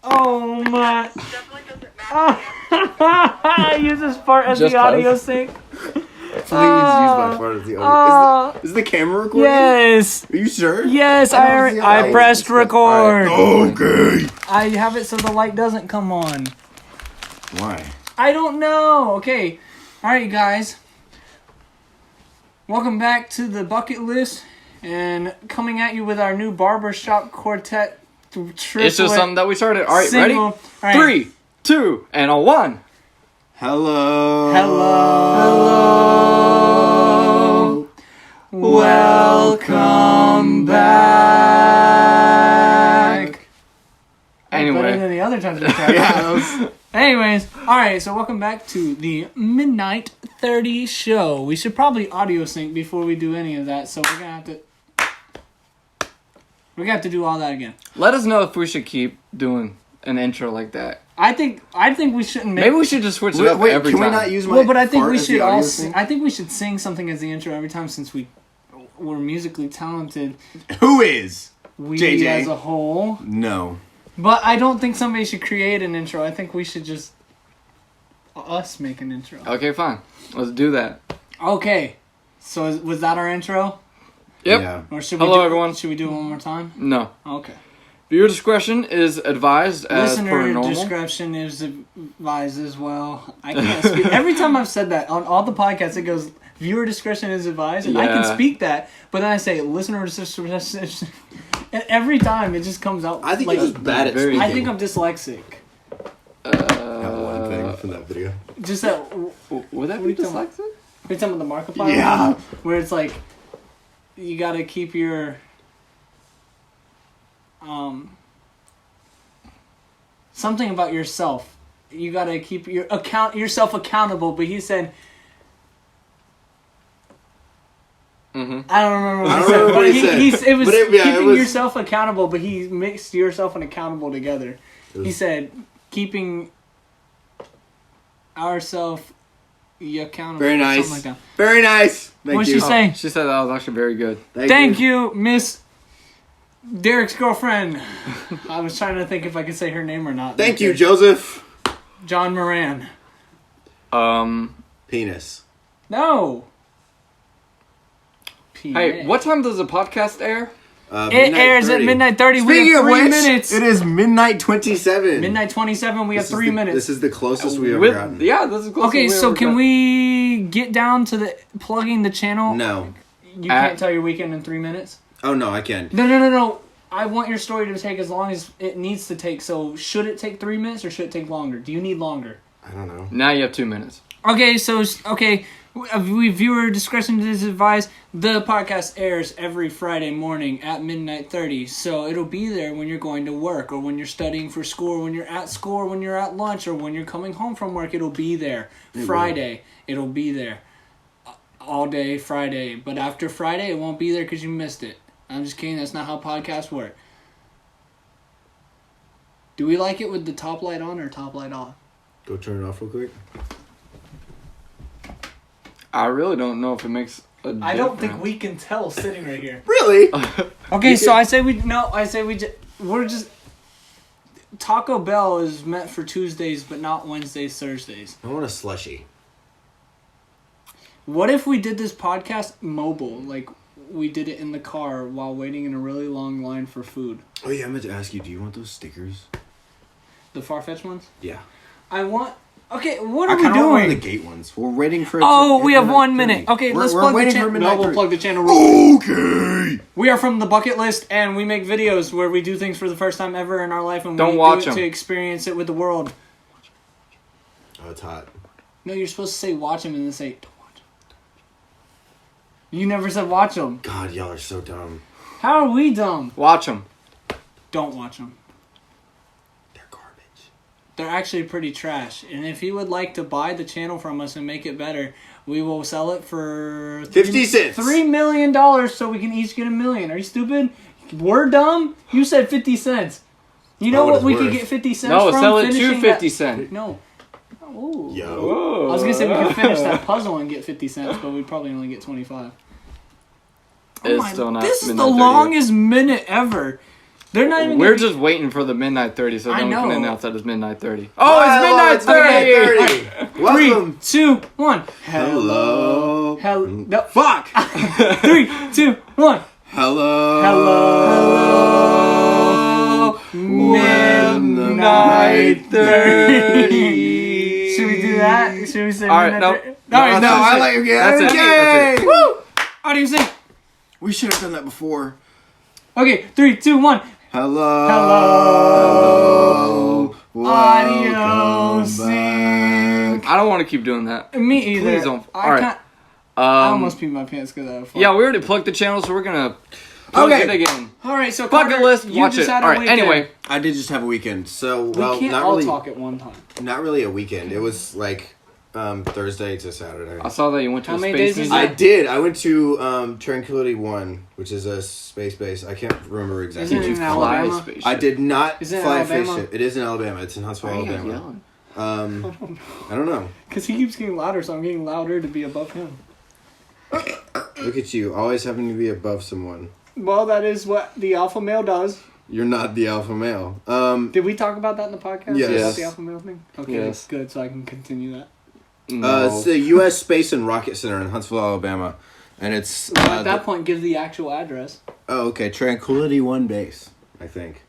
Oh my. Definitely doesn't matter. Use this part as Just the audio cause. sync. Please use my part as the audio. Is the camera recording? Yes. Are you sure? Yes, don't see how I that pressed works. record. Okay. I have it so the light doesn't come on. Why? I don't know. Okay. All right, you guys. Welcome back to the bucket list and coming at you with our new barbershop quartet triplet. It's just something that we started. All right, single. ready? All right. 3, 2, and a 1. Hello. Hello. Welcome back. Better Anyway. than the other times we tried. Yeah. Anyways, alright, so welcome back to the Midnight 30 show. We should probably audio sync before we do any of that, so we're gonna have to do all that again. Let us know if we should keep doing an intro like that. I think we shouldn't make Maybe we should just switch it up Wait, every can time. we not use my well, but I think fart we as should the audio all thing? I think we should sing something as the intro every time since we're musically talented. Who is? We JJ. as a whole. No. But I don't think somebody should create an intro. I think we should just us make an intro. Okay, fine. Let's do that. Okay. So was that our intro? Yep. Yeah. Or should Hello, we everyone. Should we do it one more time? No. Okay. Viewer discretion is advised as per Listener normal. discretion is advised as well. I can't speak. Every time I've said that on all the podcasts, it goes, viewer discretion is advised. And I can Yeah. speak that, but then I say listener discretion. And every time it just comes out I think like, you're just bad at very- speaking. I think I'm dyslexic. That one thing from that video. Just that. Would that What are be you talking dyslexic? You're talking about the Markiplier? Yeah. one? Where it's like, you gotta keep your, something about yourself. You gotta keep yourself accountable, but he said, Mm-hmm. I don't remember what I he don't said, remember but what he said. it was But it keeping was- yourself accountable, but he mixed yourself and accountable together. He said, keeping ourselves accountable. Very nice. Something like that. Very nice. Thank What'd you. she say? She said that was actually very good. Thank you, Miss Derek's girlfriend. I was trying to think if I could say her name or not. Thank you, Joseph. John Moran. Penis. No. Hey, what time does the podcast air? It airs at midnight 30. We Speaking have of 3 which, minutes. it is midnight 27. Midnight 27. We have 3 the, minutes. This is the closest we've ever With- gotten. yeah, this is close. Okay, so can we get down to the plugging the channel? No. You can't tell your weekend in 3 minutes? Oh, no, I can. No. I want your story to take as long as it needs to take. So should it take 3 minutes or should it take longer? Do you need longer? I don't know. Now you have 2 minutes. Okay, we viewer discretion is advised. The podcast airs every Friday morning at midnight 30, so it'll be there when you're going to work, or when you're studying for school, or when you're at school, or when you're at lunch, or when you're coming home from work. It'll be there. Friday, it'll be there all day Friday, but after Friday, it won't be there because you missed it. I'm just kidding. That's not how podcasts work. Do we like it with the top light on or top light off? Go turn it off real quick. Oh. I really don't know if it makes a difference. I don't think we can tell sitting right here. Really? Okay, so we're just Taco Bell is meant for Tuesdays but not Wednesdays, Thursdays. I want a slushie. What if we did this podcast mobile, like we did it in the car while waiting in a really long line for food? Oh, yeah, I meant to ask you, do you want those stickers? The Farfetch ones? Yeah. I want. Okay, what are I we kind of want doing? the gate ones. We're waiting for it Oh, to we hit have midnight 1 minute. 30. Okay, We're- let's we're plug the waiting for channel. midnight No, we'll 30. plug the channel. Okay. We are from the Bucket List, and we make videos where we do things for the first time ever in our life, and Don't we watch do it 'em. to experience it with the world. Oh, it's hot. No, you're supposed to say watch them and then say don't watch them. You never said watch them. God, y'all are so dumb. How are we dumb? Watch them. Don't watch them. They're garbage. They're actually pretty trash. And if you would like to buy the channel from us and make it better, we will sell it for 50 cents. $3 million so we can each get $1 million. Are you stupid? We're dumb? You said 50 cents. You know Oh, what it's we worth. could get 50 cents No, from? sell it to Finishing 50 that- cents. No. Ooh. Yo. I was going to say we could finish that puzzle and get 50 cents, but we'd probably only get 25. It's still not This is the midnight 30 yet. longest minute ever. They're not even. We're gonna just waiting for the midnight 30, so I then we can know. announce that it's midnight 30. Oh, it's midnight 30! be... Welcome. 3, 2, 1. Hello. Hello. No. Fuck. 3, 2, 1. Hello. Hello. Midnight 30. Should we do that? Should we say Alright, midnight no. 30? No, Alright, that's No, it. I let you get That's it. it. That's it. Woo! How do you sing? We should have done that before. Okay, 3, 2, 1. Hello. Hello. Welcome Adios. back. I don't want to keep doing that. Me either. Please don't. I Alright. can't. I almost peed my pants because I had fun. Yeah, we already plugged the channel, so we're gonna plug Okay. it again. All right, so Bucket Carter, list, you watch just it. had a Alright, weekend. anyway. I did just have a weekend, so We well, can't not all really, talk at one time. not really a weekend. It was like Thursday to Saturday. I saw that you went to How a many space days is museum. I did. I went to Tranquility 1, which is a space base. I can't remember exactly. Isn't it Did you in fly Alabama? a spaceship? I did not Is it in fly a Alabama? spaceship. It is in Alabama. It's in Huntsville, Why are you guys Alabama. yelling? I don't know. Because he keeps getting louder, so I'm getting louder to be above him. Look at you, always having to be above someone. Well, that is what the alpha male does. You're not the alpha male. Did we talk about that in the podcast? Yes. About the alpha male thing? Okay, Yes. good, so I can continue that. No. It's the U.S. Space and Rocket Center in Huntsville, Alabama, and it's At that point, give the actual address. oh, okay. Tranquility 1 base, I think.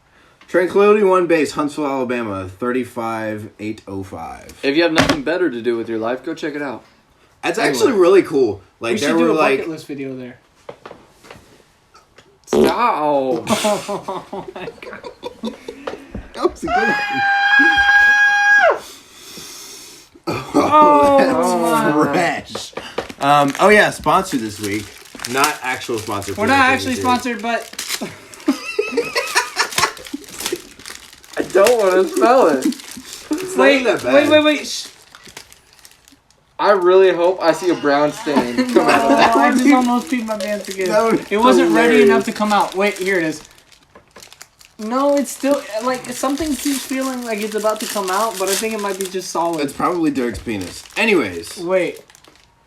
Tranquility 1 base, Huntsville, Alabama, 35805. If you have nothing better to do with your life, go check it out. That's actually really cool. Like We there should do were a like bucket list video there. Stop. Oh my god. that was a good one. Oh, Fresh. Oh yeah, sponsor this week. Not actual sponsor. We're not actually sponsored, but I don't want to smell it. It's not even that bad. wait. Shh. I really hope I see a brown stain come out of Oh, that. I just almost peed my pants again. That was It wasn't ready hilarious. enough to come out. Wait, here it is. No, it's still like something keeps feeling like it's about to come out, but I think it might be just solid. It's probably Derek's penis. Anyways, Wait,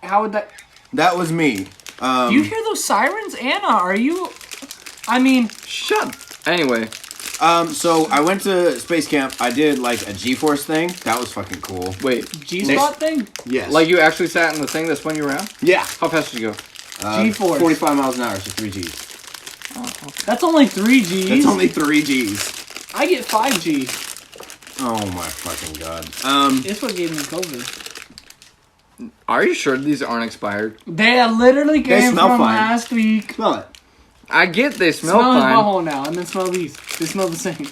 how would that? that was me. Do you hear those sirens, Anna? Are you? I mean, Shut. Anyway, So I went to space camp. I did like a G-force thing. That was fucking cool. wait. G-spot thing. Yes. Like you actually sat in the thing that spun you around? yeah. How fast did you go? G-force. 45 miles an hour, so 3 Gs. That's only 3 Gs. That's only 3 Gs. I get 5 G. Oh my fucking god. It's what gave me COVID. Are you sure these aren't expired? They literally came smell from fine. last week. Smell it. I get they smell Smell his fine. butthole now, and then smell these. They smell the same.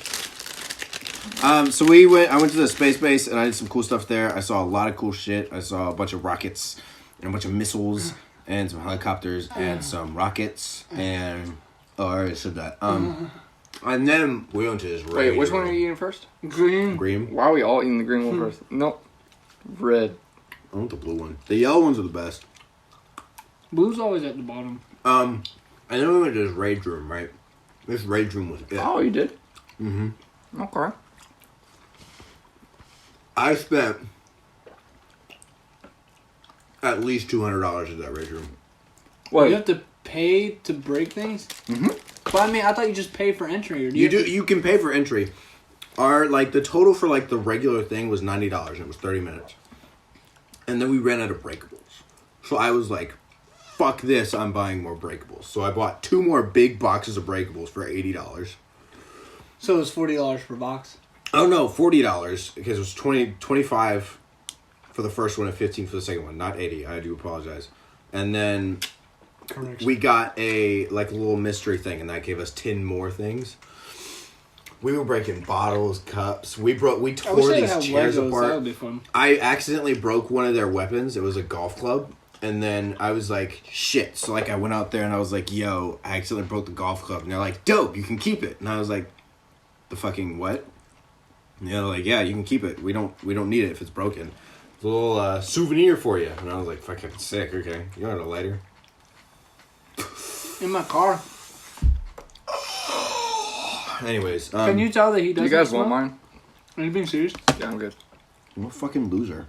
So I went to the space base and I did some cool stuff there. I saw a lot of cool shit. I saw a bunch of rockets and a bunch of missiles and some helicopters and some rockets and I already said that. And then we went to this red. Wait, which one are you eating first? Green. Green. Why are we all eating the green one first? Nope. Red. I want the blue one. The yellow ones are the best. Blue's always at the bottom. And then we went to this rage room, right? This rage room was it. Oh, you did? Mm-hmm. Okay. I spent at least $200 at that rage room. Wait. You have to pay to break things? Mm-hmm. But I mean, I thought you just pay for entry. Or do You have do. You can pay for entry. The total for like the regular thing was $90 and it was 30 minutes. And then we ran out of breakables. So I was like, fuck this, I'm buying more breakables. So I bought 2 more big boxes of breakables for $80. So it was $40 per box. Oh no, $40 because it was 25 for the first one and 15 for the second one, not 80. I do apologize. And then Correct. we got a little mystery thing and that gave us 10 more things. We were breaking bottles, cups. We tore these chairs That apart. would be fun. I accidentally broke one of their weapons. It was a golf club. And then I was like, shit. So like I went out there and I was like, yo, I accidentally broke the golf club. And they're like, dope, you can keep it. And I was like, the fucking what? And they're like, yeah, you can keep it. We don't need it if it's broken. It's a little souvenir for you. And I was like, fucking sick, okay. You want a lighter? In my car. Anyways. Can you tell that he Do doesn't you guys smoke? want mine? Are you being serious? Yeah, I'm good. I'm a fucking loser.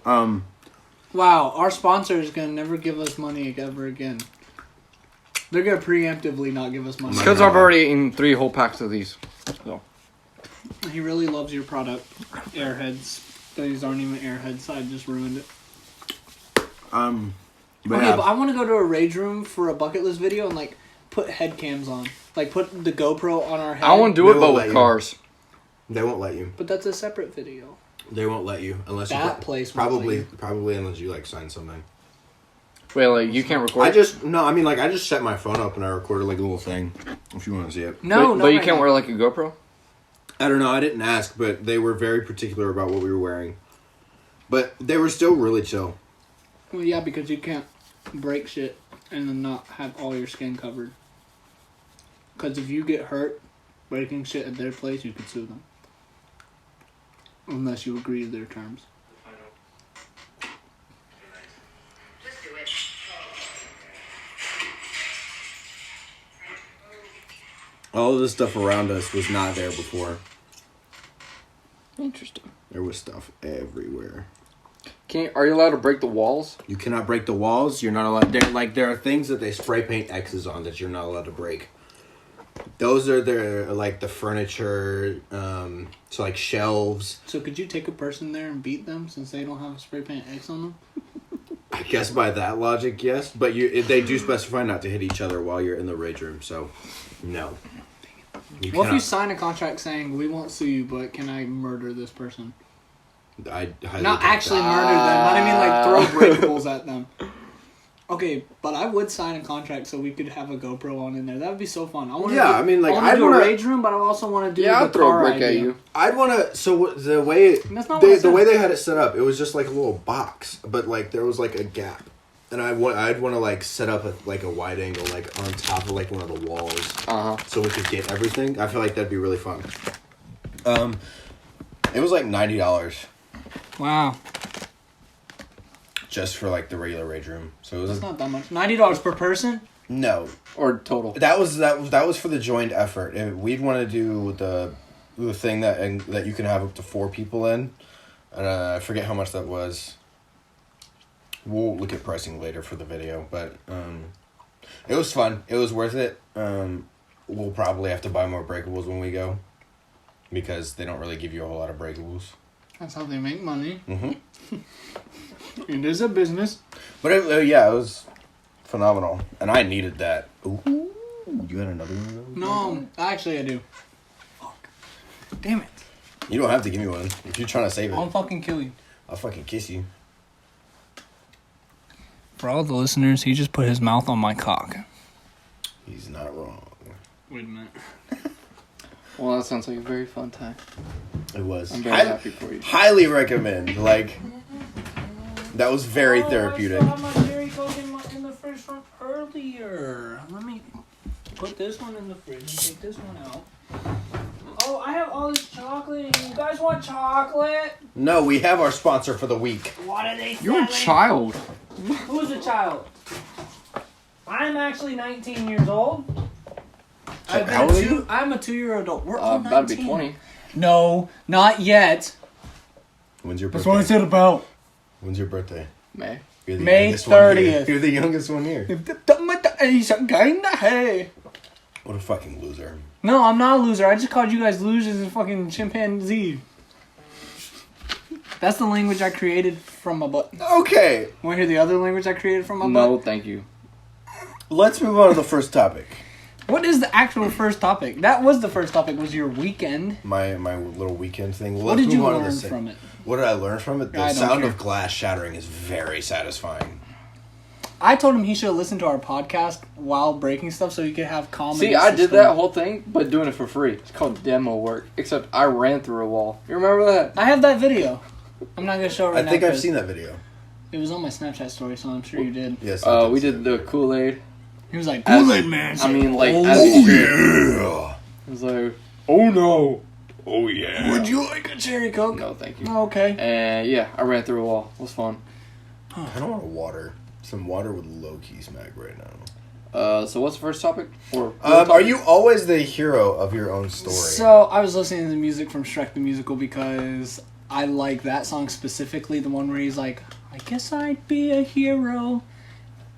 Wow, our sponsor is going to never give us money ever again. They're gonna preemptively not give us money. It's because I've already eaten 3 whole packs of these. So. He really loves your product, Airheads. These aren't even Airheads. I just ruined it. But But I want to go to a rage room for a bucket list video and like put head cams on, like put the GoPro on our head. I want to do They it, but won't with let you. cars. They won't let you. But that's a separate video. They won't let you unless That you place won't let you. probably unless you like sign something. Wait, like you can't record? I just set my phone up and I recorded like a little thing. If you want to see it. No, but you can't wear like a GoPro. I don't know. I didn't ask, but they were very particular about what we were wearing. But they were still really chill. Well, yeah, because you can't break shit and then not have all your skin covered. Because if you get hurt breaking shit at their place, you could sue them. Unless you agree to their terms. Just do it. All of the stuff around us was not there before. Interesting. There was stuff everywhere. Are you allowed to break the walls? You cannot break the walls. You're not allowed. There are things that they spray paint X's on that you're not allowed to break. Those are the furniture, so like shelves. So could you take a person there and beat them since they don't have a spray paint X on them? I guess by that logic, yes. But they do specify not to hit each other while you're in the rage room. So, no. What if you sign a contract saying we won't sue you, but can I murder this person? I Not actually murder them, but I mean like throw breakables at them. Okay, but I would sign a contract so we could have a GoPro on in there. That would be so fun. I want to do a rage room, but I also want to do I'll the throw car a brick idea. at you. I'd want to. So the way That's not what I the said. way they had it set up, it was just like a little box, but like there was like a gap, and I'd want to like set up a wide angle like on top of like one of the walls, so we could get everything. I feel like that'd be really fun. It was like $90 Wow, just for like the regular rage room. So it was that's not that much. $90 per person. no. Or total? That was for the joint effort. And we'd want to do the thing that you can have up to 4 people in. And I forget how much that was. We'll look at pricing later for the video, but it was fun. It was worth it. We'll probably have to buy more breakables when we go because they don't really give you a whole lot of breakables. That's how they make money. Mm-hmm. It is a business. But it was phenomenal, and I needed that. Ooh, you had another one? No, actually I do. Fuck. Damn it. You don't have to give me one if you're trying to save it. I'll fucking kill you. I'll fucking kiss you. For all the listeners, he just put his mouth on my cock. He's not wrong. Wait a minute. Well, that sounds like a very fun time. It was. I'm very happy for you. Highly recommend. Like, that was very therapeutic. I saw my Cherry Coke in the fridge from earlier. Let me put this one in the fridge and take this one out. Oh, I have all this chocolate. You guys want chocolate? No, we have our sponsor for the week. What are they You're a selling? child. Who's a child? I'm actually 19 years old. How old are you? I'm a 2-year adult. We're all 19. About to be 20. No, not yet. When's your birthday? That's what I said about. When's your birthday? May. You're the May youngest one here. 30th. You're the youngest one here. What a fucking loser. No, I'm not a loser. I just called you guys losers and fucking chimpanzee. That's the language I created from my butt. Okay, Want to hear the other language I created from my No, butt? thank you. let's move on to the first topic. What is the actual first topic? That was the first topic, was your weekend. My little weekend thing. Well, What let's did you move on to learn the from it? What did I learn from it? The I don't sound care. of glass shattering is very satisfying. I told him he should have listened to our podcast while breaking stuff so he could have comedy. See, I did that whole thing, but doing it for free. It's called demo work. Except I ran through a wall. You remember that? I have that video. I'm not going to show it right I now. think I've 'cause seen that video. It was on my Snapchat story, so I'm sure you did. Yes. We did the Kool-Aid. He was like, As- Kool-Aid man. I mean, like, Oh as it should. yeah. It was like, oh no. Oh yeah. Would you like a cherry Coke? No, thank you. Oh, okay. And yeah, I ran through a wall. It was fun. I don't want water. Some water would low-key smack right now. So what's the first topic? Or Are you always the hero of your own story? So, I was listening to the music from Shrek the Musical because I like that song specifically, the one where he's like, I guess I'd be a hero.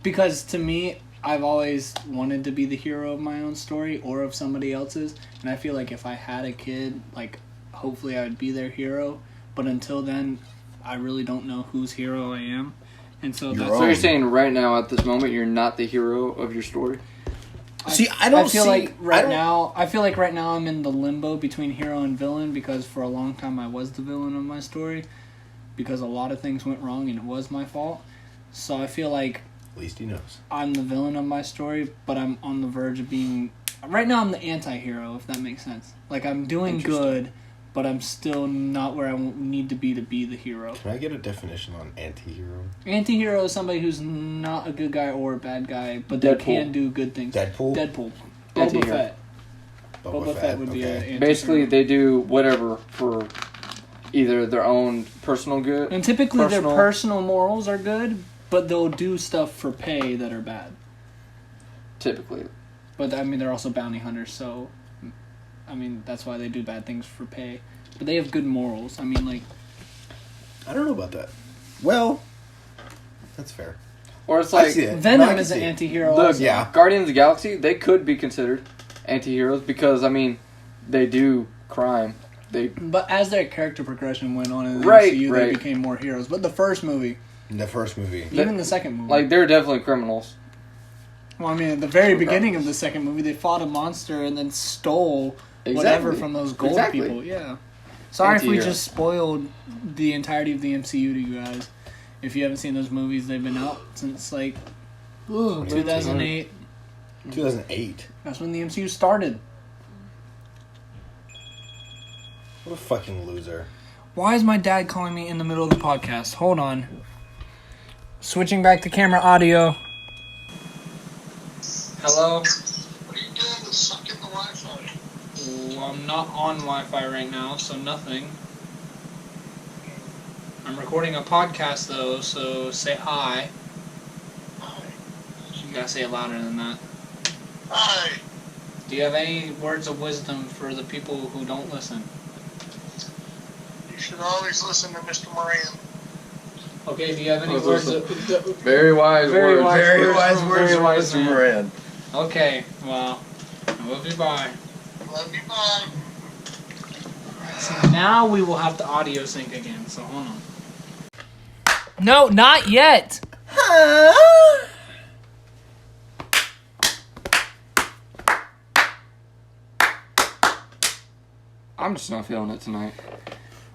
Because to me, I've always wanted to be the hero of my own story or of somebody else's, and I feel like if I had a kid, like, hopefully I would be their hero, but until then, I really don't know whose hero I am, and so that's... So you're saying right now, at this moment, you're not the hero of your story? See, I don't I feel see... like right now I'm in the limbo between hero and villain, because for a long time I was the villain of my story, because a lot of things went wrong and it was my fault. So I feel like At least he knows. I'm the villain of my story, but I'm on the verge of being... Right now I'm the anti-hero, if that makes sense. Like, I'm doing good, but I'm still not where I need to be the hero. Can I get a definition on anti-hero? Anti-hero is somebody who's not a good guy or a bad guy, but they Deadpool. can do good things. Deadpool? Boba Anti-hero. Fett. Boba Fett would be an anti-hero. Basically, they do whatever for either their own personal good. And typically their personal morals are good, but they'll do stuff for pay that are bad. Typically. But, I mean, they're also bounty hunters, so... I mean, that's why they do bad things for pay. But they have good morals. I mean, like... I don't know about that. Well, that's fair. Or it's I like see it. Venom No, I can is an see it. anti-hero the also. Yeah. Guardians of the Galaxy, they could be considered anti-heroes because, I mean, they do crime. But as their character progression went on in the Right, MCU, right. they became more heroes. But the first movie, The first movie. even the second movie... Like, they're definitely criminals. Well, I mean, at the very beginning of the second movie, they fought a monster and then stole whatever from those gold people. Yeah. Sorry if we Anti-hero. just spoiled the entirety of the MCU to you guys. If you haven't seen those movies, they've been out since, like, 2008. 2008. That's when the MCU started. What a fucking loser. Why is my dad calling me in the middle of the podcast? Hold on. Switching back to camera audio. Hello? What are you doing to suck in the Wi-Fi? Well, I'm not on Wi-Fi right now, so nothing. I'm recording a podcast, though, so say hi. Hi. You gotta say it louder than that. Hi. Do you have any words of wisdom for the people who don't listen? You should always listen to Mr. Moran. Okay, do you have any Those words are of... Very wise Very words. wise Very words wise from words very from wise Mr. man. Moran. Okay, well, I love you, bye. Love you, bye. So now we will have the audio sync again, so hold on. No, not yet! I'm just not feeling it tonight.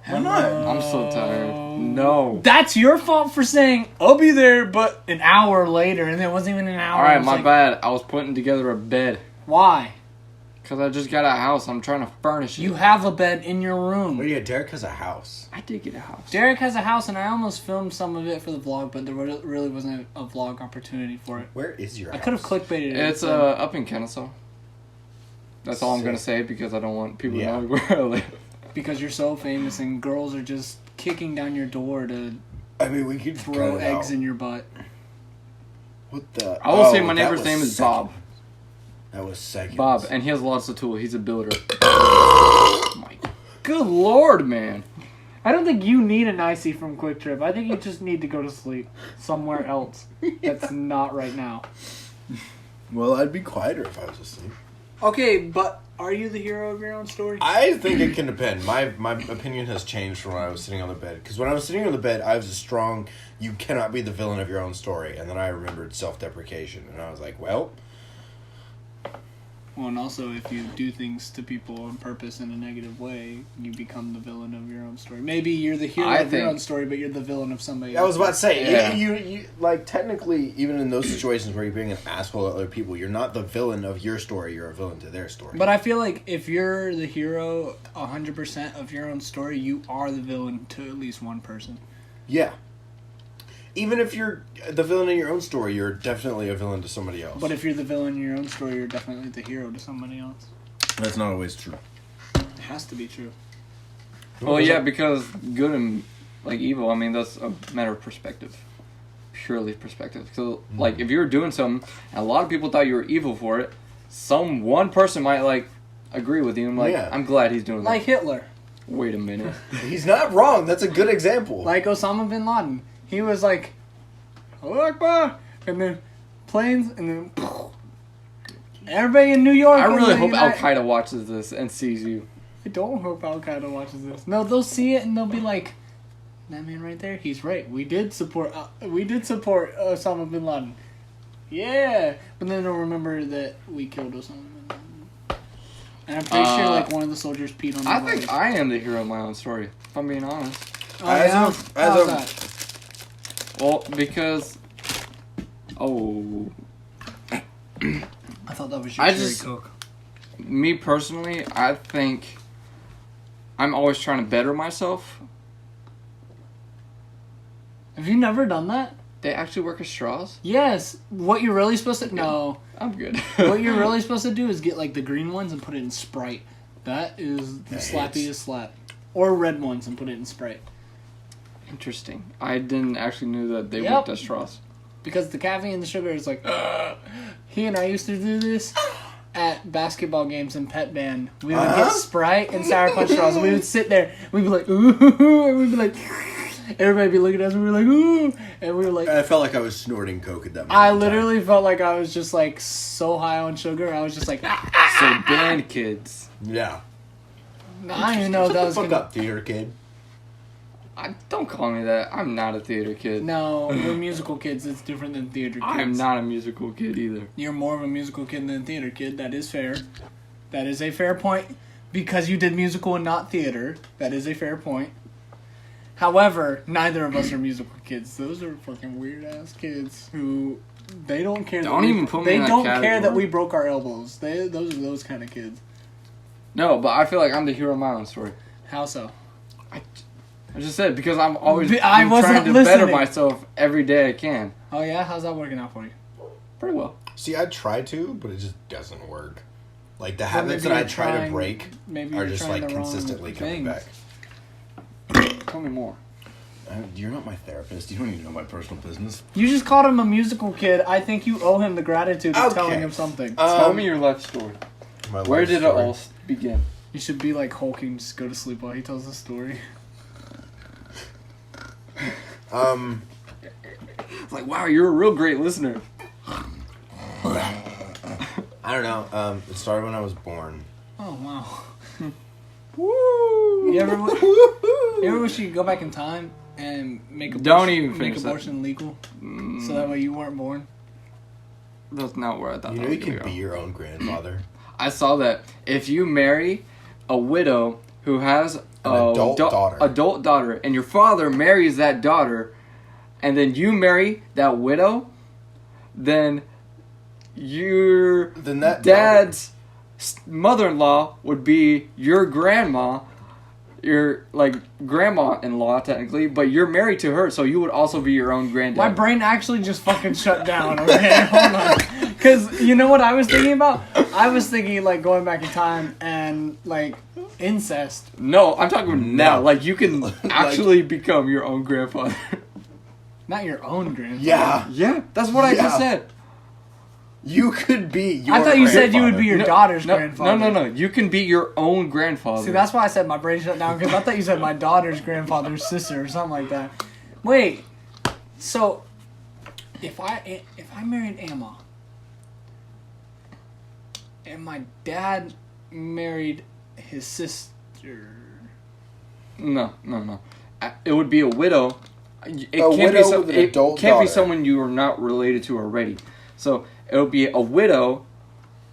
Why not? I'm so tired. No. That's your fault for saying, I'll be there, but an hour later, and it wasn't even an hour. Alright, It was my like, bad. I was putting together a bed. Why? Because I just got a house. I'm trying to furnish it. You have a bed in your room. Well, yeah, Derek has a house. I did get a house. Derek has a house, and I almost filmed some of it for the vlog, but there really wasn't a vlog opportunity for it. Where is your I house? could have clickbaited it. It's up in Kennesaw. That's all I'm going to say because I don't want people to know where I live. Because you're so famous, and girls are just kicking down your door to I mean, we could throw cut it eggs out. in your butt. What the? I will say Oh, my that neighbor's was name is second. Bob. That was second. Bob, and he has lots of tools. He's a builder. My good lord, man. I don't think you need an icy from Quick Trip. I think you just need to go to sleep somewhere else. That's not right now. Well, I'd be quieter if I was asleep. Okay, but are you the hero of your own story? I think it can depend. My opinion has changed from when I was sitting on the bed. Because when I was sitting on the bed, I was a strong, you cannot be the villain of your own story. And then I remembered self-deprecation. And I was like, well... Well, and also, if you do things to people on purpose in a negative way, you become the villain of your own story. Maybe you're the hero of your own story, but you're the villain of somebody else. I was about to say, Yeah. you like, technically, even in those situations where you're being an asshole to other people, you're not the villain of your story, you're a villain to their story. But I feel like if you're the hero 100% of your own story, you are the villain to at least one person. Yeah. Even if you're the villain in your own story, you're definitely a villain to somebody else. But if you're the villain in your own story, you're definitely the hero to somebody else. That's not always true. It has to be true. Well, yeah, because good and like evil, I mean, that's a matter of perspective. Purely perspective. So, like, if you were doing something, and a lot of people thought you were evil for it, one person might, like, agree with you and, like, Yeah. I'm glad he's doing Like that. Hitler. Wait a minute. He's not wrong. That's a good example. Like Osama bin Laden. He was like, Allah Akbar, and then planes, and then everybody in New York. I really hope Al United- Qaeda watches this and sees you. I don't hope Al Qaeda watches this. No, they'll see it and they'll be like, "That man right there, he's right. We did support Osama bin Laden." Yeah, but then they'll remember that we killed Osama bin Laden. And I'm pretty sure like one of the soldiers peed on. I the think I am the hero of my own story. If I'm being honest. Oh, yeah? How's that? Well, because I thought that was your I cherry just- Coke. me personally, I think I'm always trying to better myself. Have you never done that? They actually work as straws. Yes. What you're really supposed to no. I'm good. What you're really supposed to do is get like the green ones and put it in Sprite. That is the That slappiest hits. slap. Or red ones and put it in Sprite. Interesting. I didn't actually knew that they Yep. worked as straws. Because the caffeine and the sugar is like, he and I used to do this at basketball games in pet band. We would get Sprite and Sour Punch straws. We would sit there. We'd be like, ooh, and we'd be like, everybody would be looking at us and we were like, ooh, and we were like, I felt like I was snorting coke at that moment. I in time. literally felt like I was just like so high on sugar. I was just like, So band kids. Yeah. I didn't even know Shut that the was fuck gonna. up, theater kid. Don't call me that. I'm not a theater kid. No, we're musical kids. It's different than theater kids. I'm not a musical kid either. You're more of a musical kid than a theater kid. That is fair. That is a fair point. Because you did musical and not theater. That is a fair point. However, neither of us are musical kids. Those are fucking weird ass kids who they don't care. Don't even put me They in that don't care that category. we broke our elbows. Those are those kind of kids. No, but I feel like I'm the hero of my own story. How so? I just said because I'm always I wasn't trying to better listening. myself every day I can. Oh yeah, how's that working out for you? Pretty well. See, I try to, but it just doesn't work. Like the So habits maybe that I you're try to trying- break maybe are you're just trying like the wrong consistently coming things. back. Tell me more. You're not my therapist. You don't even know my personal business. You just called him a musical kid. I think you owe him the gratitude of Okay. telling him something. Tell me your life story. My Where life did it story. all begin? You should be like Hulk and just go to sleep while he tells the story. It's like, wow, you're a real great listener. I don't know. It started when I was born. Oh wow. Woo! You ever wish you could go back in time and make abortion, Don't even make finish that. abortion legal, so that way you weren't born? That's not where I thought You that know was you gonna can go. be your own grandfather. I saw that if you marry a widow who has An adult daughter. and your father marries that daughter, and then you marry that widow, then your Then that dad's mother-in-law would be your grandma, your like grandma-in-law technically, but you're married to her, so you would also be your own granddad. My brain actually just fucking shut down. Okay, hold on. Because you know what I was thinking about? I was thinking like going back in time and like incest. No, I'm talking now. No. Like you can actually become your own grandfather. Not your own grandfather. Yeah. Yeah, that's what I just Yeah. said. You could be your I thought you said you would be your No, daughter's no, grandfather. No. You can be your own grandfather. See, that's why I said my brain shut down, because I thought you said my daughter's grandfather's sister or something like that. Wait, so if I married Emma and my dad married his sister, No. It would be a widow. It A can't widow be with an it adult can't be daughter. someone you are not related to already. So it would be a widow,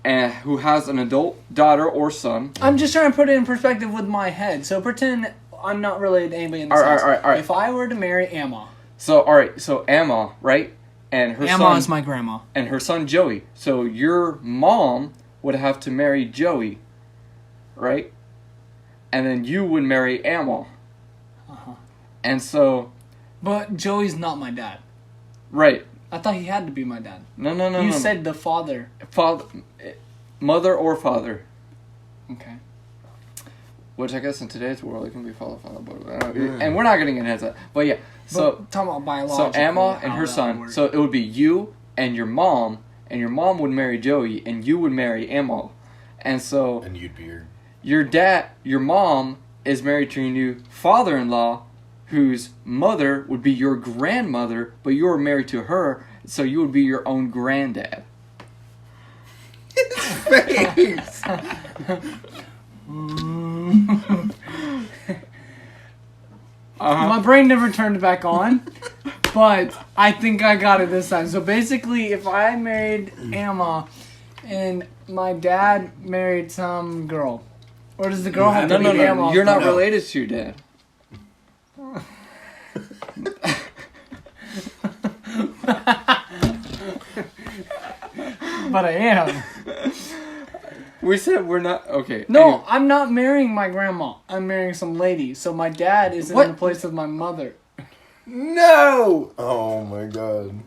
who has an adult daughter or son. I'm just trying to put it in perspective with my head. So pretend I'm not related to anybody in this house. All right. If I were to marry Emma, So all right. So Emma, right, and her Emma son is my grandma. and her son Joey. So your mom would have to marry Joey, right? And then you would marry Emma. Uh-huh. And so, But Joey's not my dad. right. I thought he had to be my dad. No. You said the father. father, mother or father. Okay. Which I guess in today's world it can be father, but and we're not getting into that. But yeah, so But talking about so biological. Emma and how her that son. works. So it would be you and your mom would marry Joey, and you would marry Emma, and so And you'd be your mom is married to your new father-in-law, whose mother would be your grandmother, but you're married to her. So you would be your own granddad. Face. My brain never turned back on, but I think I got it this time. So basically, if I married Emma and my dad married some girl, or does the girl have to be Emma? You're not related to your dad. But I am. We said we're not okay. No, anyway. I'm not marrying my grandma. I'm marrying some lady. So my dad is in the place of my mother. No! Oh my god.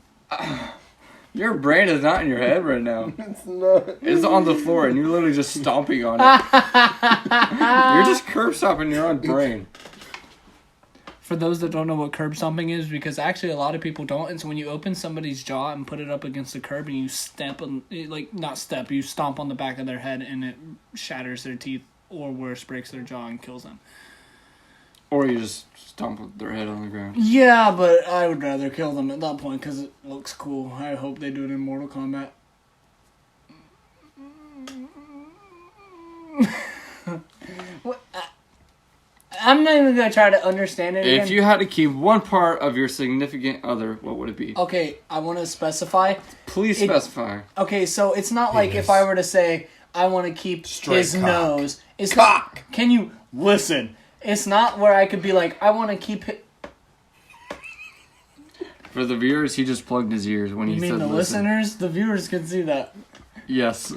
Your brain is not in your head right now. It's not. It's on the floor and you're literally just stomping on it. You're just curb stomping your own brain. For those that don't know what curb stomping is, because actually a lot of people don't, and so when you open somebody's jaw and put it up against the curb and you stamp on, like, not step, you stomp on the back of their head and it shatters their teeth, or worse, breaks their jaw and kills them. Or you just stomp with their head on the ground. Yeah, but I would rather kill them at that point because it looks cool. I hope they do it in Mortal Kombat. What? I'm not even going to try to understand it again. If you had to keep one part of your significant other, what would it be? Okay, I want to specify. Please specify. Okay, so it's not like if I were to say, I want to keep Straight his cock. nose. It's Cock! Not, can you listen? It's not where I could be like, I want to keep it. For the viewers, he just plugged his ears when he You said mean the listen. listeners? The viewers can see that. Yes.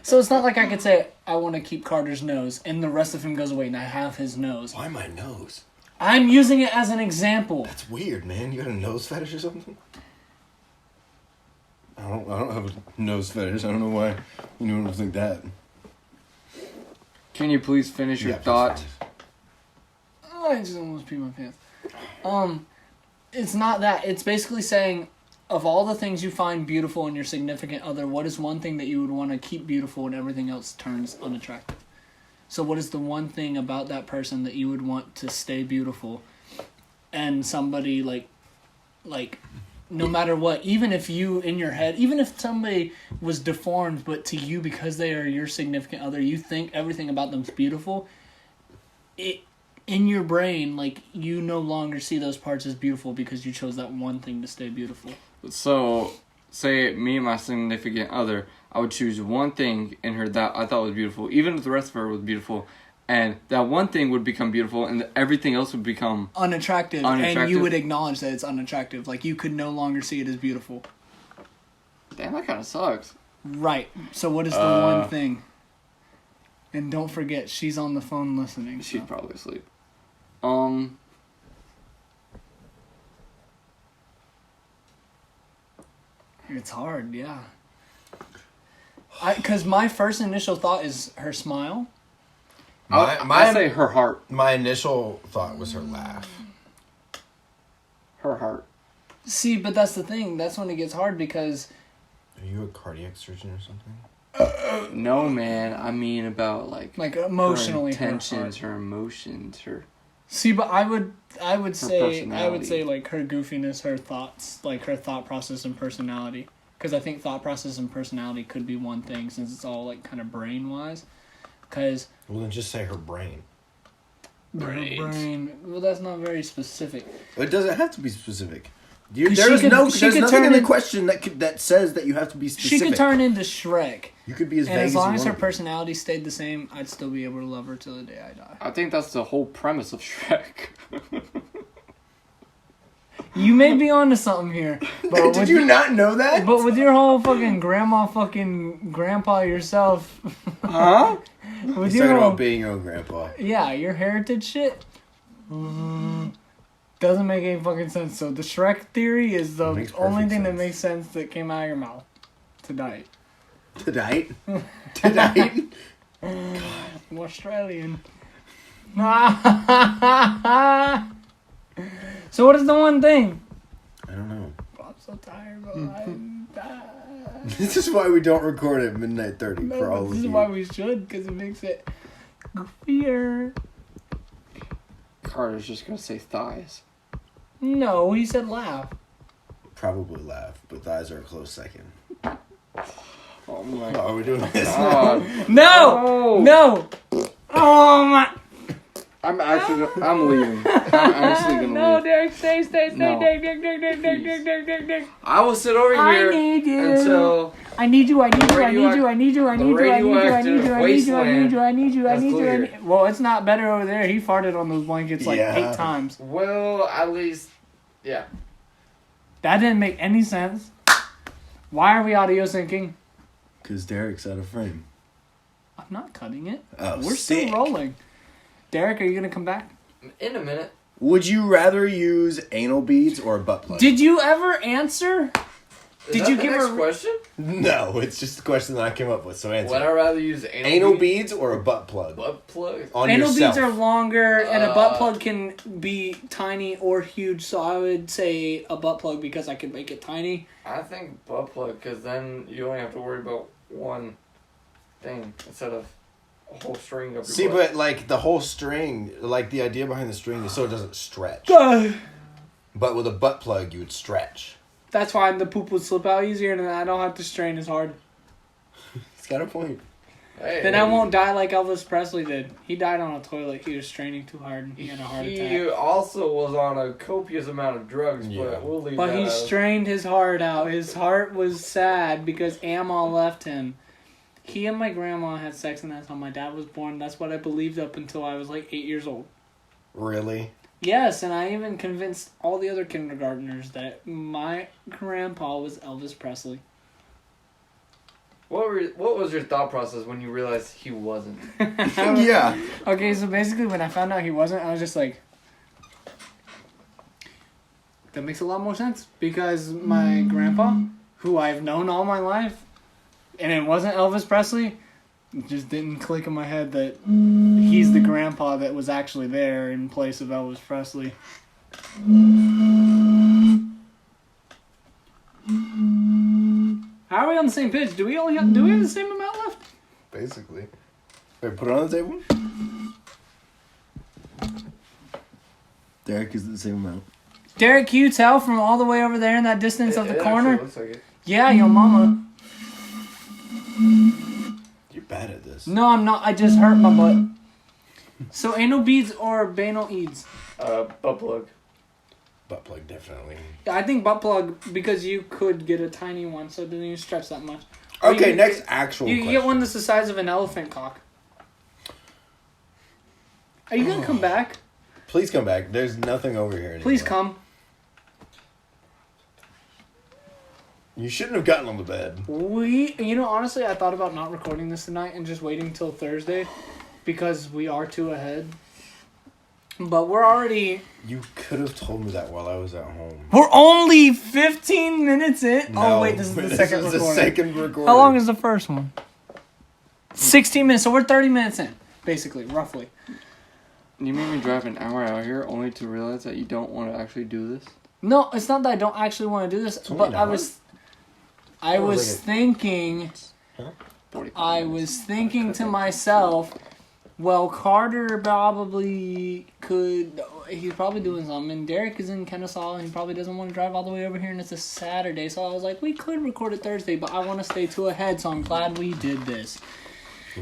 So it's not like I could say, I want to keep Carter's nose, and the rest of him goes away, and I have his nose. Why my nose? I'm using it as an example. That's weird, man. You got a nose fetish or something? I don't have a nose fetish. I don't know why anyone would think that. Can you please finish your Yeah, please thought? finish. Oh, I just almost peed my pants. It's not that. It's basically saying, of all the things you find beautiful in your significant other, what is one thing that you would want to keep beautiful and everything else turns unattractive? So what is the one thing about that person that you would want to stay beautiful? And somebody like no matter what, even if you in your head, even if somebody was deformed, but to you, because they are your significant other, you think everything about them's beautiful, it in your brain, like, you no longer see those parts as beautiful because you chose that one thing to stay beautiful. So, say me and my significant other, I would choose one thing in her that I thought was beautiful, even if the rest of her was beautiful, and that one thing would become beautiful, and everything else would become Unattractive, and you would acknowledge that it's unattractive. Like, you could no longer see it as beautiful. Damn, that kind of sucks. Right. So what is the one thing? And don't forget, she's on the phone listening. She's probably asleep. It's hard, yeah. Because my first initial thought is her smile. I say her heart. My initial thought was her laugh. Her heart. See, but that's the thing. That's when it gets hard because... Are you a cardiac surgeon or something? No, man. I mean about like emotionally, her intentions, her emotions, her. See, but I would say personality. like her goofiness, her thoughts, like her thought process and personality. Because I think thought process and personality could be one thing since it's all like kind of brain wise. Because Well, then just say her brain. brain. Well, that's not very specific. It doesn't have to be specific. 'Cause There's she could nothing turn in the in- question that says that you have to be specific. She could turn into Shrek. You could be as And vague as long as as you her want. personality stayed the same, I'd still be able to love her till the day I die. I think that's the whole premise of Shrek. You may be onto something here. But Did you not know that? But with your whole fucking grandpa yourself. Huh? With He's your talking whole, about being your own grandpa. yeah, your heritage shit. Doesn't make any fucking sense. So the Shrek theory is the Makes only perfect thing that sense. makes sense that came out of your mouth tonight. Tonight? Tonight? I'm Australian. So what is the one thing? I don't know. I'm so tired, but I'm This is why we don't record at midnight 30 for all this of is you. why we should, because it makes it goofier. Carter's just gonna say thighs. No, he said laugh. probably laugh, but thighs are a close second. Oh my Oh, are we doing this? god. No! No! Oh my... I'm leaving. I'm actually gonna No, leave. Derek, stay, No. Derek. I will sit over I here need you. until I need you. Well, it's not better over there. He farted on those blankets like 8 times. well, at least, yeah. That didn't make any sense. Why are we audio syncing? Because Derek's out of frame. I'm not cutting it. Oh, We're sick. still rolling. Derek, are you going to come back? In a minute. Would you rather use anal beads or a butt plug? Did you ever answer? Did you give a question? No, it's just the question that I came up with, so answer. Would I rather use Anal beads or a butt plug? Butt plug? On Anal yourself. beads are longer, and a butt plug can be tiny or huge, so I would say a butt plug because I can make it tiny. I think butt plug, because then you only have to worry about one thing instead of a whole string of your See, butt. but like the whole string, like the idea behind the string is so it doesn't stretch. But with a butt plug, you would stretch. That's why the poop would slip out easier, and I don't have to strain as hard. It's got a point. Hey, Then I won't die like Elvis Presley did. He died on a toilet. He was straining too hard, and he had a heart He attack. also was on a copious amount of drugs, Yeah. but we'll leave But that he out. strained his heart out. His heart was sad because Amma left him. He and my grandma had sex, and that's how my dad was born. That's what I believed up until I was like 8 years old. Really? Yes, and I even convinced all the other kindergartners that my grandpa was Elvis Presley. What was your thought process when you realized he wasn't? Yeah. Okay, so basically when I found out he wasn't, I was just like, that makes a lot more sense. Because my grandpa, who I've known all my life, and it wasn't Elvis Presley, it just didn't click in my head that he's the grandpa that was actually there in place of Elvis Presley. How are we on the same pitch? Do we have the same amount left? Basically. Wait, put it on the table? Derek is the same amount. Derek, can you tell from all the way over there in that distance of the It corner? actually looks like it. Yeah, your mama. You're bad at this. No, I'm not. I just hurt my butt. So anal beads or banal eads? Butt plug. Butt plug, definitely. I think butt plug because you could get a tiny one, so it doesn't even stretch that much. Or Okay, you next get, actual You question. get one that's the size of an elephant cock. Are you gonna come back? Please come back. There's nothing over here anymore. Please come. You shouldn't have gotten on the bed. Honestly, I thought about not recording this tonight and just waiting till Thursday because we are 2 ahead. But we're already... You could have told me that while I was at home. We're only 15 minutes in. No, Oh, wait, this is the second This is recording. the second recording. How long is the first one? 16 minutes, so we're 30 minutes in, basically, roughly. You made me drive an hour out here only to realize that you don't want to actually do this? No, it's not that I don't actually want to do this, only but an I hour? was was like thinking... 45 I minutes. was thinking to myself, well, Carter probably could... He's probably doing something. And Derek is in Kennesaw, and he probably doesn't want to drive all the way over here, and it's a Saturday. So I was like, we could record it Thursday, but I want to stay 2 ahead, so I'm glad we did this.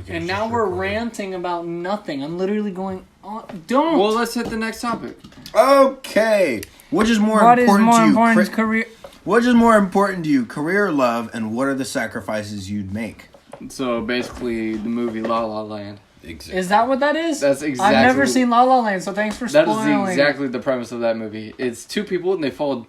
And now we're ranting about nothing. I'm literally going on... Don't! Well, let's hit the next topic. Okay. Which is more What is important more to you? important? Career... Which is more important to you, career or love, and what are the sacrifices you'd make? So basically, the movie La La Land. Exactly. Is that what that is? That's exactly. I've never seen La La Land, so thanks for That spoiling. is exactly the premise of that movie. It's 2 people and they fall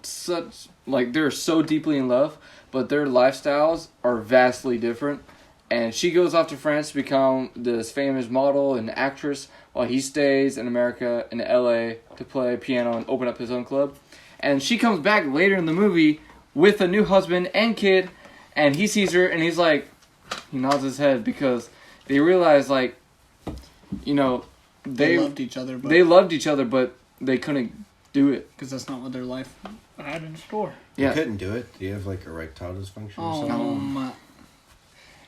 they're so deeply in love, but their lifestyles are vastly different. And she goes off to France to become this famous model and actress, while he stays in America, in LA, to play piano and open up his own club. And she comes back later in the movie with a new husband and kid, and he sees her and he's like, he nods his head because they realize they They loved each other, but... they loved each other, but they couldn't do it. Because that's not what their life had in store. You Yeah. couldn't do it. Do you have like erectile dysfunction or Oh, something? my.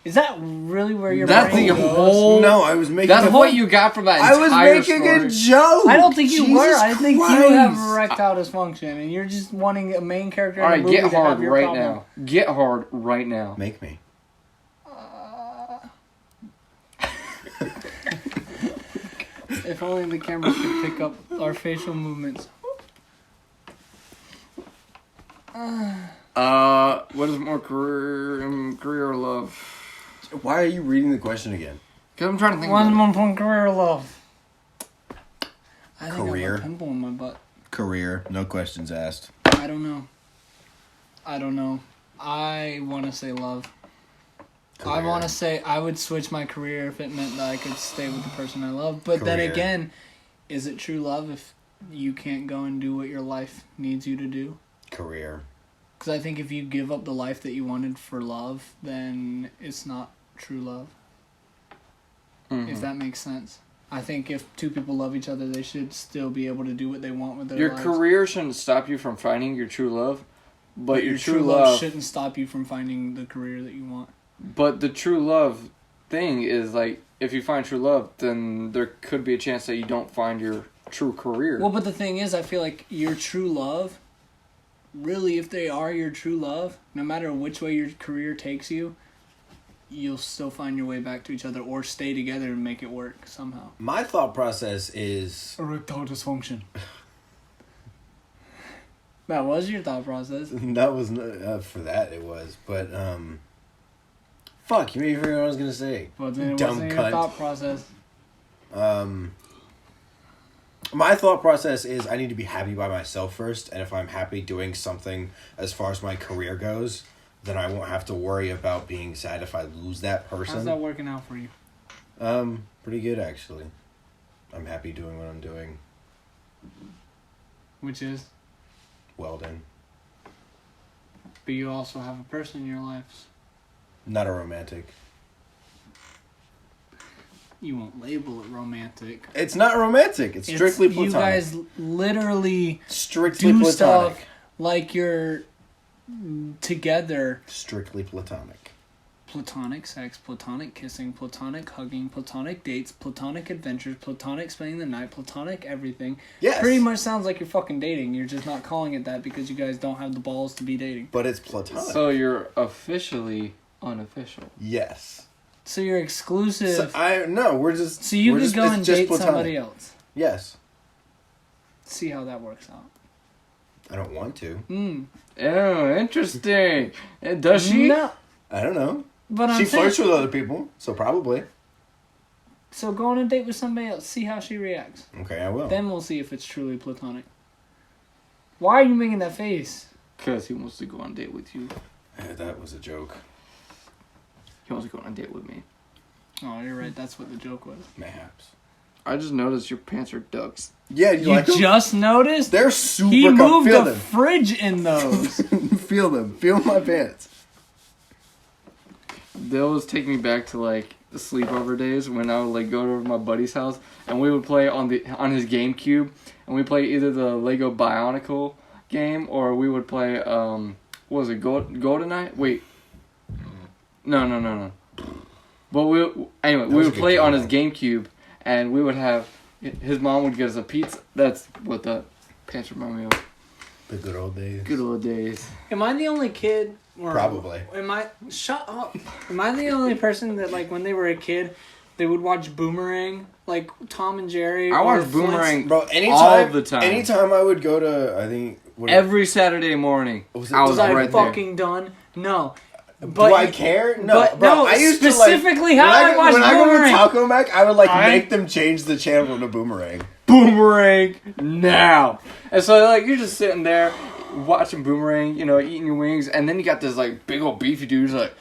Is that really where your That's brain the goes? whole. No, I was making. That's a, what you got from that I was entire making story. a joke. I don't think you Jesus were. I think Christ. you have erectile dysfunction, and you're just wanting a main character in All a right, movie get to hard have your right problem. now. Get hard right now. Make me. If only the cameras could pick up our facial movements. What is more career or love? Why are you reading the question again? Because I'm trying to think. One about more point, career or love. I think Career. I have a pimple in my butt. Career, no questions asked. I don't know. I want to say love. I Career. want to say I would switch my career if it meant that I could stay with the person I love. But then Career. again, is it true love if you can't go and do what your life needs you to do? Career. Because I think if you give up the life that you wanted for love, then it's not true love. If that makes sense. I think if two people love each other, they should still be able to do what they want with their Your lives. career shouldn't stop you from finding your true love, but your true love love. shouldn't stop you from finding the career that you want. But the true love thing is like, if you find true love, then there could be a chance that you don't find your true career. Well, but the thing is, I feel like your true love, really, if they are your true love, no matter which way your career takes you, you'll still find your way back to each other or stay together and make it work somehow. My thought process is Erectile dysfunction. That was your thought process. that was for that it was, but fuck, you made me forget what I was gonna say. But then it Dumb wasn't your cunt. thought process. My thought process is I need to be happy by myself first, and if I'm happy doing something as far as my career goes, then I won't have to worry about being sad if I lose that person. How's that working out for you? Pretty good actually. I'm happy doing what I'm doing. Which is? Welding. But you also have a person in your life. Not a romantic. You won't label it romantic. It's not romantic. It's strictly platonic. You guys literally strictly do platonic. stuff like you're together. Strictly platonic. Platonic sex, platonic kissing, platonic hugging, platonic dates, platonic adventures, platonic spending the night, platonic everything. Yes. Pretty much sounds like you're fucking dating. You're just not calling it that because you guys don't have the balls to be dating. But it's platonic. So you're officially unofficial. Yes. So you're exclusive. We're just. So you we're could just, go it's and just date platonic. somebody else. Yes. See how that works out. I don't want to. Oh, interesting. Does she? No. I don't know. But I'm She saying, flirts with other people, so probably. so go on a date with somebody else. See how she reacts. Okay, I will. Then we'll see if it's truly platonic. Why are you making that face? Because he wants to go on a date with you. That was a joke. He wants to go on a date with me. Oh, you're right. That's what the joke was. Mayhaps. I just noticed your pants are ducks. Yeah, You like them? just noticed? They're super He comfy. moved Feel the fridge in those. them. Feel them. Feel my pants. Those take me back to like the sleepover days when I would like go to my buddy's house and we would play on his GameCube, and we play either the Lego Bionicle game or we would play what was it, GoldenEye? Wait. No. But we was a would good play game, on his though. GameCube, and we would have his mom would get us a pizza. That's what the pants remind me of. The good old days. Good old days. Am I the only kid? Or Probably. Shut up. Am I the only person that, like, when they were a kid, they would watch Boomerang? Like, Tom and Jerry? I or watched Boomerang Bro, anytime, all the time. Anytime I would go to, I think... Every Saturday morning. Was it- I Was was I right there. fucking done? No. Do I care? No, but bro. no, I used specifically to, like, how I watched when I go to Boomerang. Taco Mac, I would like I- make them change the channel to Boomerang. Boomerang now. And so like you're just sitting there watching Boomerang, you know, eating your wings, and then you got this like big old beefy dude who's like,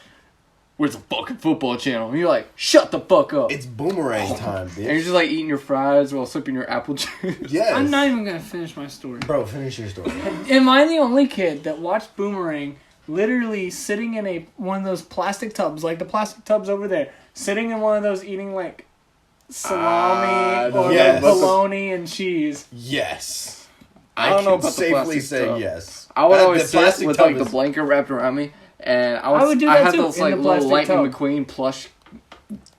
"Where's the fucking football channel?" And you're like, "Shut the fuck up!" It's Boomerang time, And you're bitch. just like eating your fries while sipping your apple juice. Yes. I'm not even going to finish my story. Bro, finish your story. Am I the only kid that watched Boomerang literally sitting in one of those plastic tubs, like the plastic tubs over there, sitting in one of those eating like salami or yes. like bologna and cheese? Yes. I don't know can about the safely plastic say tub. yes. I would The always sit plastic with tub like the is- blanket wrapped around me and I would do that had too, this in like the little plastic Lightning tub. McQueen plush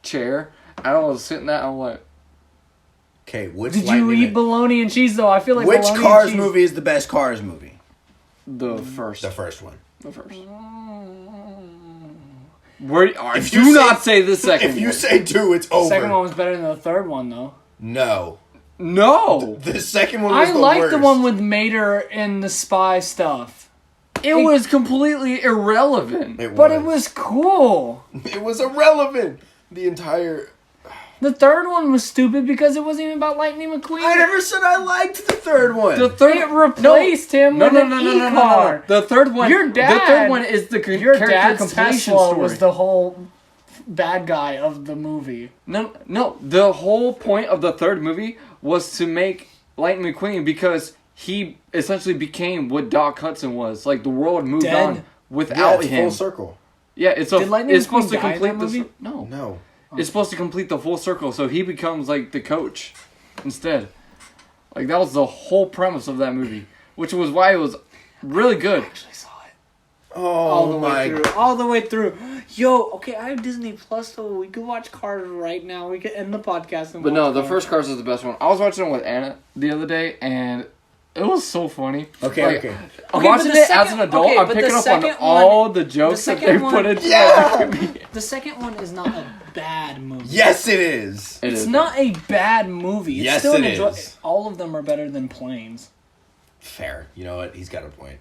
chair. I was sitting there. I'm like, Okay, which Did you Lightning eat bologna and cheese though? I feel like Which bologna Cars and cheese. movie is the best Cars movie? the first. The first one. The first. If Do you not say- say the second. If you one. say 2, it's The over. second one was better than the third one though. No. No, The second one was I the like worst. the one with Mater and the spy stuff, it was completely irrelevant. but it was cool. It was irrelevant. The entire... The third one was stupid because it wasn't even about Lightning McQueen. I never said I liked the third one. The third It replaced him with an e-car. The third one. Your dad- The third one is the Your character dad's completion Tesla story. was the whole bad guy of the movie. No. The whole point of the third movie was to make Lightning McQueen because he essentially became what Doc Hudson was. Like the world moved Dead. on without it's him. full circle. Yeah, it's Did Lightning it's supposed McQueen to die in complete that the movie? no. No. It's supposed to complete the full circle, so he becomes like the coach instead. Like that was the whole premise of that movie, which was why it was really good. I saw it. Oh my... all the way through. Yo, okay, I have Disney Plus, so we could watch Cars right now. We could end the podcast and But watch no, the Cars. first Cars is the best one. I was watching it with Anna the other day, and it was so funny. Okay, Like, okay. I'm Okay, watching but the it as second- an adult. okay, I'm but picking the up on second all one- the jokes the that they second one- put into Yeah! it. The second one is not a bad movie. Yes, it is. It It's is. not a bad movie. It's Yes, still it an is. All of them are better than Planes. Fair. You know what? He's got a point.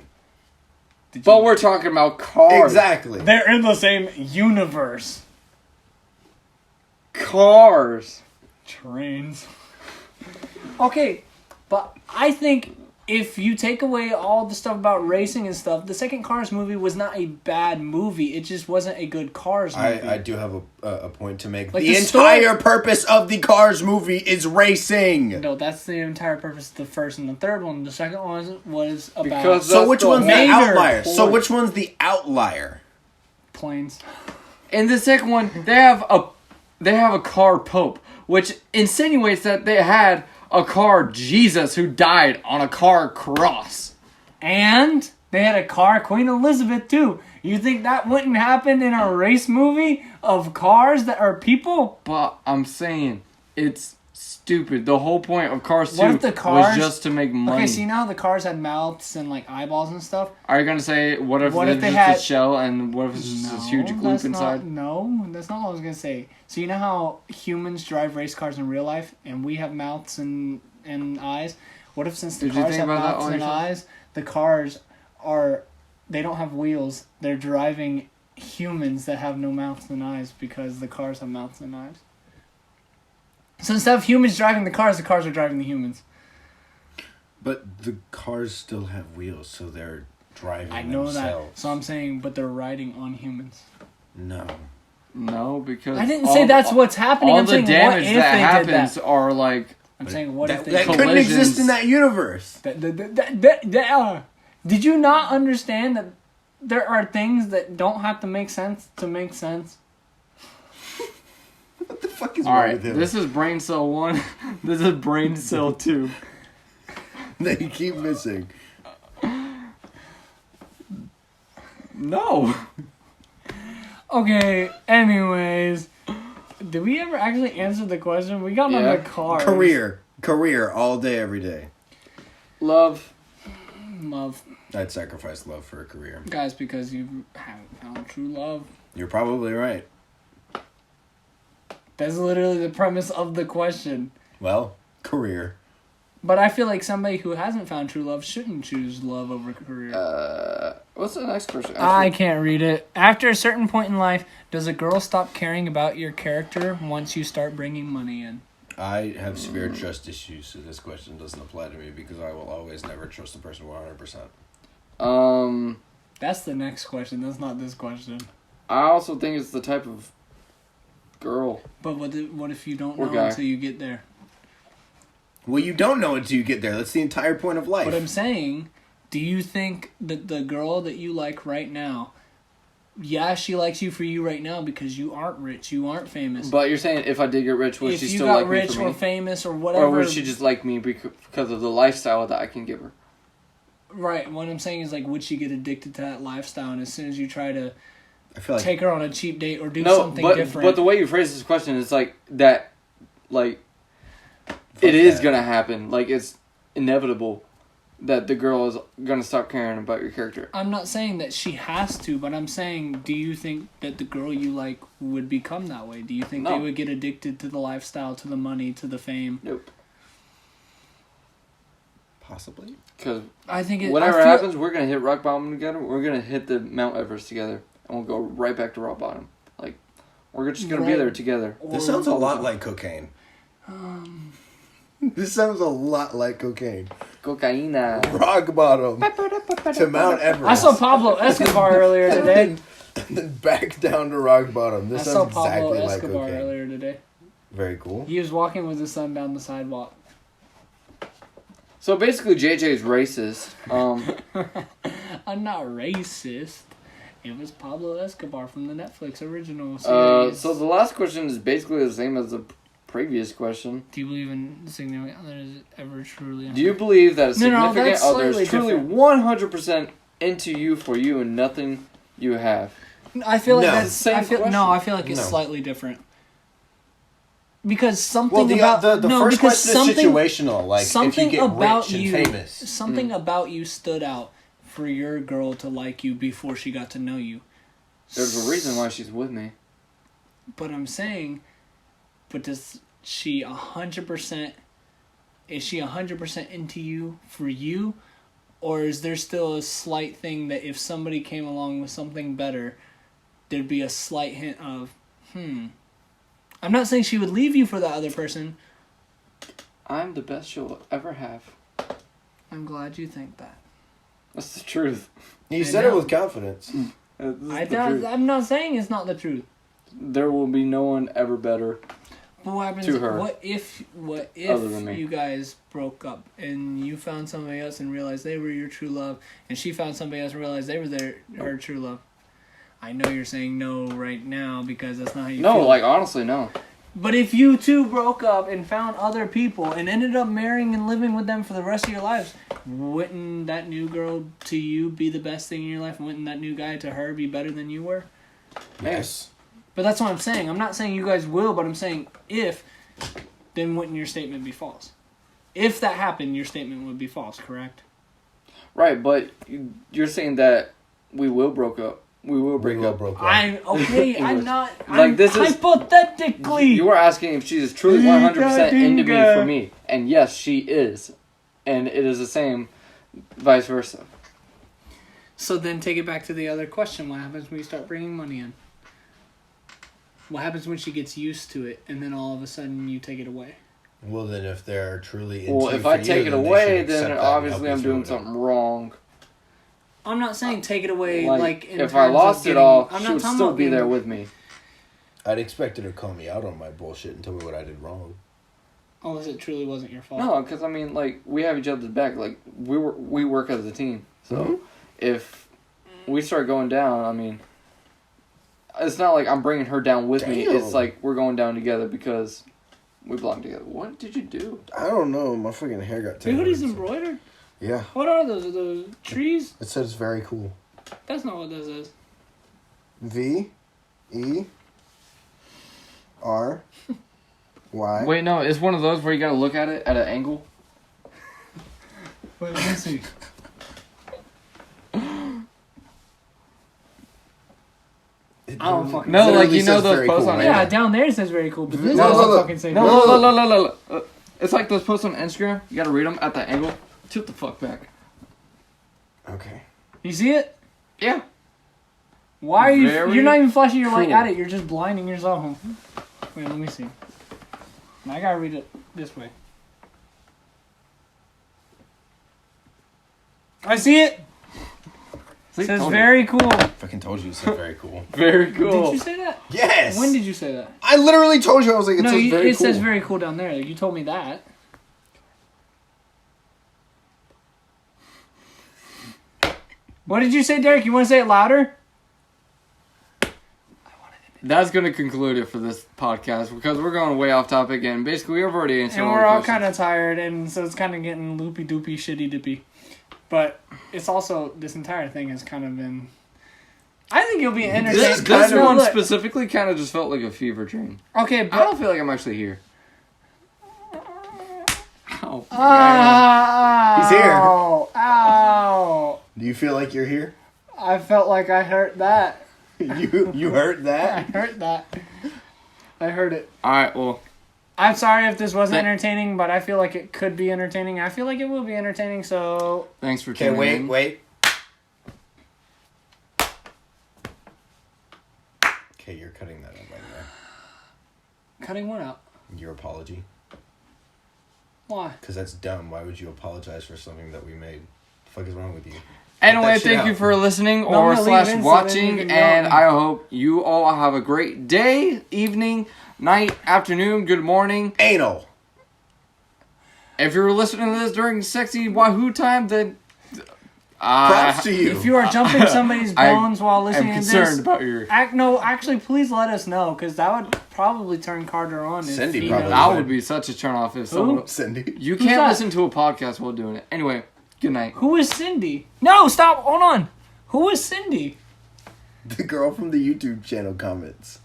But we're talking about cars. Exactly. They're in the same universe. Cars. Trains. Okay, but I think if you take away all the stuff about racing and stuff, the second Cars movie was not a bad movie. It just wasn't a good Cars movie. I do have a point to make. Like the the entire purpose of the Cars movie is racing. No, that's the entire purpose of the first and the third one. The second one was about Because So That's which the one's the Mater outlier? So point. which one's the outlier? planes. In the second one, they have a car pope, which insinuates that they had a car Jesus who died on a car cross. And they had a car Queen Elizabeth too. You think that wouldn't happen in a race movie of cars that are people? But I'm saying it's stupid. The whole point of Cars 2 What if the cars- was just to make money. Okay, so you know how the cars had mouths and like eyeballs and stuff? Are you gonna say what if What it's if they just had- a shell and what if it's just this huge gloop that's inside? No, that's not what I was gonna say. So you know how humans drive race cars in real life, and we have mouths and eyes. What if since the Did you cars think have about that mouths all and yourself? eyes, the cars they don't have wheels. They're driving humans that have no mouths and eyes because the cars have mouths and eyes. So instead of humans driving the cars are driving the humans. But the cars still have wheels, so they're driving I know themselves. that. So I'm saying, but they're riding on humans. No. No, because I didn't say that's what's happening. All I'm the saying, damage what if that they happens did that? are like I'm saying, what if That, they that couldn't exist in that universe. Did you not understand that there are things that don't have to make sense to make sense? What the fuck is all wrong right. with him? This is Brain Cell 1. This is Brain Cell 2. They keep missing. No. Okay, anyways. Did we ever actually answer the question? We got on Yeah. the car. Career, all day, every day. Love. Love. I'd sacrifice love for a career. Guys, because you haven't found true love. You're probably right. That's literally the premise of the question. Well, career. But I feel like somebody who hasn't found true love shouldn't choose love over career. What's the next question? I can't read it. After a certain point in life, does a girl stop caring about your character once you start bringing money in? I have severe trust issues, so this question doesn't apply to me because I will always never trust a person 100%. That's the next question. That's not this question. I also think it's the type of girl. But what if you don't Or know guy. until you get there? Well, you don't know until you get there. That's the entire point of life. But I'm saying, do you think that the girl that you like right now, yeah, she likes you for you right now because you aren't rich, you aren't famous. But you're saying if I did get rich, would if she you still got like me rich for or me? famous or whatever, Or would she just like me because of the lifestyle that I can give her? Right. What I'm saying is, like, would she get addicted to that lifestyle? And as soon as you try to I feel like take her on a cheap date or do No, something but different. but the way you phrase this question is like that, like it is that. gonna happen. Like it's inevitable that the girl is gonna stop caring about your character. I'm not saying that she has to, but I'm saying, do you think that the girl you like would become that way? Do you think No. they would get addicted to the lifestyle, to the money, to the fame? Nope. possibly. Because I think it, whatever I feel, happens, we're gonna hit rock bottom together. We're gonna hit the Mount Everest together, and we'll go right back to rock bottom. Like we're just gonna be Right. there together. This sounds a lot like cocaine. This sounds a lot like cocaine. Cocaina. Rock bottom to Mount Everest. I saw Pablo Escobar earlier today. And then back down to rock bottom. This I saw sounds Pablo exactly like Escobar cocaine. earlier today. Very cool. He was walking with his son down the sidewalk. So basically, JJ's racist. I'm not racist. It was Pablo Escobar from the Netflix original series. So the last question is basically the same as the previous question. Do you believe in significant others ever truly? Do you believe that a No, significant that's other slightly is truly different. 100% into you for you and nothing you have? I feel like No. that's Same I feel question. no. I feel like it's No. slightly different. Because something Well, the about the no, first because question is something situational. Like, something if you get about rich and you, famous. something about you stood out for your girl to like you before she got to know you. There's a reason why she's with me. But I'm saying, but does she 100%? Is she 100% into you for you, or is there still a slight thing that if somebody came along with something better, there'd be a slight hint of, I'm not saying she would leave you for that other person. I'm the best she'll ever have. I'm glad you think that. That's the truth. You I said know. it with confidence. This is the truth. I'm not saying it's not the truth. There will be no one ever better. But what happens? To her. What if Other than me. you guys broke up and you found somebody else and realized they were your true love, and she found somebody else and realized they were her true love? I know you're saying no right now because that's not how you No, feel. like honestly, no. But if you two broke up and found other people and ended up marrying and living with them for the rest of your lives, wouldn't that new girl to you be the best thing in your life? Wouldn't that new guy to her be better than you were? Yes. But that's what I'm saying. I'm not saying you guys will, but I'm saying if, then wouldn't your statement be false? If that happened, your statement would be false, correct? Right, but you're saying that we will break up. We will break up. Broke up. I'm English. not. Like, I'm this is- hypothetically. You were asking if she is truly 100% into me for me. And yes, she is. And it is the same vice versa. So then take it back to the other question. What happens when you start bringing money in? What happens when she gets used to it and then all of a sudden you take it away? Well, then if they're truly into Well, you if for I you, take it then they away, should accept then that and obviously help I'm you through doing it. something wrong. I'm not saying take it away Like, in if I terms of lost it getting- all, I'm she not would talking still about be being- there with me. I'd expect her to call me out on my bullshit and tell me what I did wrong. Unless it truly wasn't your fault. No, because I mean, like, we have each other's back. Like, we work as a team. So Mhm. if we start going down, I mean, it's not like I'm bringing her down with me. Damn. It's like we're going down together because we belong together. What did you do? I don't know. My fucking hair got Your tangled. hoodie's embroidered? Yeah. What are those? Are those trees? It says very cool. That's not what this is. V-E-R-Y. Wait, no, it's one of those where you gotta look at it at an angle. Wait, let me see. I don't fucking No, know. like, you know says those very posts cool, on right? Yeah, down there it says very cool, but this No, doesn't look. fucking say No, very cool. look. It's like those posts on Instagram. You gotta read them at that angle. Tilt the fuck back. Okay. You see it? Yeah. Why are you? Very You're not even flashing your light cool. at it. You're just blinding yourself. Wait, let me see. I gotta read it this way. I see it. See, It says told you. very cool. Fucking told you it said very cool. Very cool. Did you say that? Yes. When did you say that? I literally told you. I was like, it No, says very it cool. says very cool down there. You told me that. What did you say, Derek? You want to say it louder? That's going to conclude it for this podcast because we're going way off topic and basically we've already answered And all we're the all questions. kind of tired, and so it's kind of getting loopy doopy, shitty dippy. But it's also, this entire thing has kind of been... I think you'll be entertained. This No, one look. specifically kind of just felt like a fever dream. Okay, I but... don't feel like I'm actually here. Ow. He's here. Ow. Do you feel like you're here? I felt like I hurt that. You heard I that? hurt that. I heard it. Alright, well, I'm sorry if this wasn't Th- entertaining, but I feel like it could be entertaining. I feel like it will be entertaining, so... thanks for Okay, tuning in. wait. Okay, you're cutting that up right there. Cutting what out? Your apology. Why? Because that's dumb. Why would you apologize for something that we made? The fuck is wrong with you? Anyway, that shit thank you out. for listening I'm or gonna leave slash in so then you watching, can and go. I hope you all have a great day, evening, night, afternoon, good morning. Anal! If you're listening to this during sexy wahoo time, then Props to you. If you are jumping somebody's bones while I'm listening to concerned this... about your... actually, please let us know, because that would probably turn Carter on. If Cindy he probably knows. That would be such a turn off if someone... Cindy. You Who's can't that? listen to a podcast while doing it. Anyway, good night. Who is Cindy? No, stop. Hold on. Who is Cindy? The girl from the YouTube channel comments.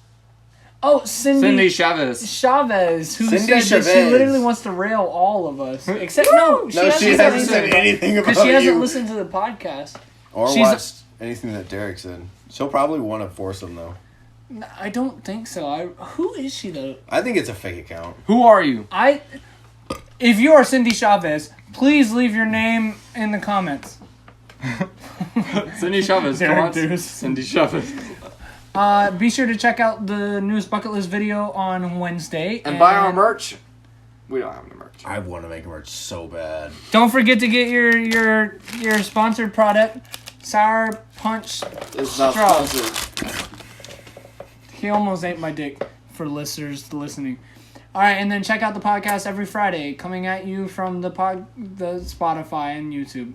Oh, Cindy Chavez. Chavez, who Cindy said that she Chavez. literally wants to rail all of us. Except, no, she No, hasn't, she hasn't said about- anything about Because she hasn't you. listened to the podcast. Or She's- watched anything that Derek said. She'll probably want to force him, though. I don't think so. Who is she, though? I think it's a fake account. Who are you? If you are Cindy Chavez, please leave your name in the comments. Cindy Chavez. Come on. Derek Deuce. Cindy Chavez. Be sure to check out the newest bucket list video on Wednesday. And buy our merch. We don't have any merch. I want to make merch so bad. Don't forget to get your sponsored product, Sour Punch It's not Straws. sponsored. He almost ate my dick for listeners listening. All right, and then check out the podcast every Friday, coming at you from the Spotify and YouTube.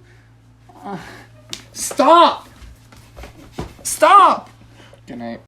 Stop! Stop! Good night.